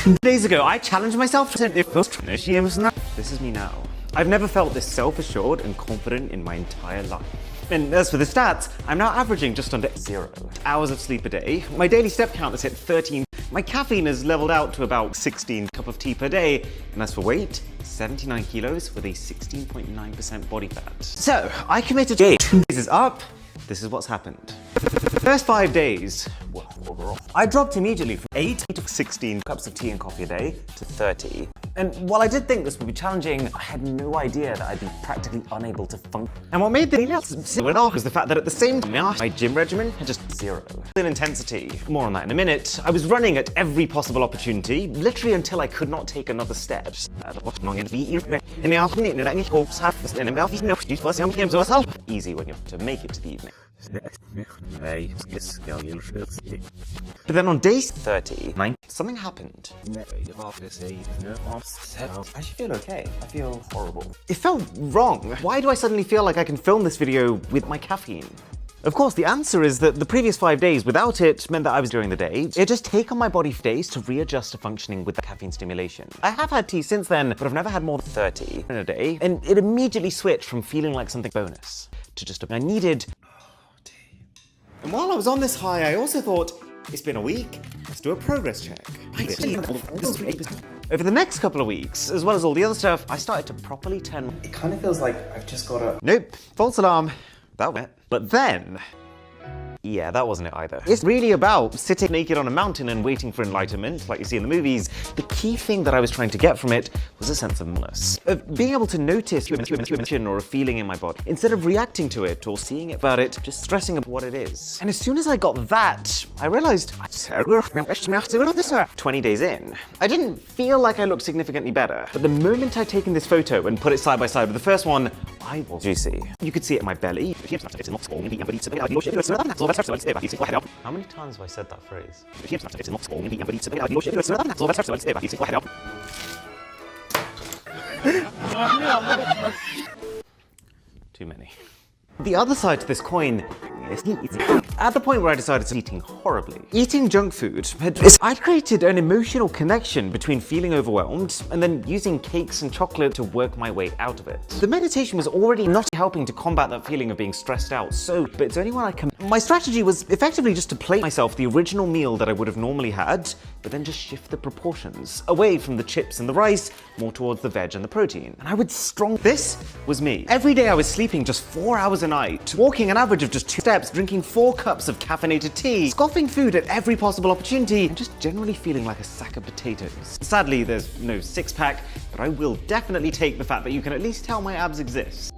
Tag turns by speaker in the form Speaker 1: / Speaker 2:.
Speaker 1: 2 days ago, I challenged myself to This is me now. I've never felt this self-assured and confident in my entire life. And as for the stats, I'm now averaging just under 0 hours of sleep a day. My daily step count has hit 13. My caffeine has leveled out to about 16 cup of tea per day. And as for weight, 79 kilos with a 16.9% body fat. So I committed to 2 days up. This is what's happened. The first 5 days, I dropped immediately from 8 to 16 cups of tea and coffee a day to 30. And while I did think this would be challenging, I had no idea that I'd be practically unable to function. And what made the was the fact that at the same time, my gym regimen had just 0 in intensity. More on that in a minute. I was running at every possible opportunity, literally until I could not take another step. Easy when you have to make it to the evening. But then on day 30, something happened. I actually feel okay. I feel horrible. It felt wrong. Why do I suddenly feel like I can film this video with my caffeine? Of course, the answer is that the previous 5 days without it meant that I was during the day. It just taken my body for days to readjust to functioning with the caffeine stimulation. I have had tea since then, but I've never had more than 30 in a day, and it immediately switched from feeling like something bonus to just I needed. And while I was on this high, I also thought, it's been a week, let's do a progress check. Over the next couple of weeks, as well as all the other stuff, I started to properly turn.
Speaker 2: It kind of feels like I've just got to.
Speaker 1: Nope, false alarm. That went. But then, yeah, that wasn't it either. It's really about sitting naked on a mountain and waiting for enlightenment, like you see in the movies. The key thing that I was trying to get from it was a sense of wellness, of being able to notice human or a feeling in my body, instead of reacting to it or seeing it about it, just stressing about what it is. And as soon as I got that, I realized 20 days in, I didn't feel like I looked significantly better. But the moment I'd taken this photo and put it side by side with the first one, I was juicy. You could see it in my belly. How many times have I said that phrase? Too many. The other side to this coin is at the point where I decided to eating horribly. Eating junk food I'd created an emotional connection between feeling overwhelmed and then using cakes and chocolate to work my way out of it. The meditation was already not helping to combat that feeling of being stressed out, but it's only when I my strategy was effectively just to plate myself the original meal that I would have normally had, but then just shift the proportions away from the chips and the rice, more towards the veg and the protein. And I would This was me. Every day I was sleeping just 4 hours a night, walking an average of just 2 steps, drinking 4 cups of caffeinated tea, scoffing food at every possible opportunity, and just generally feeling like a sack of potatoes. Sadly, there's no six-pack, but I will definitely take the fact that you can at least tell my abs exist.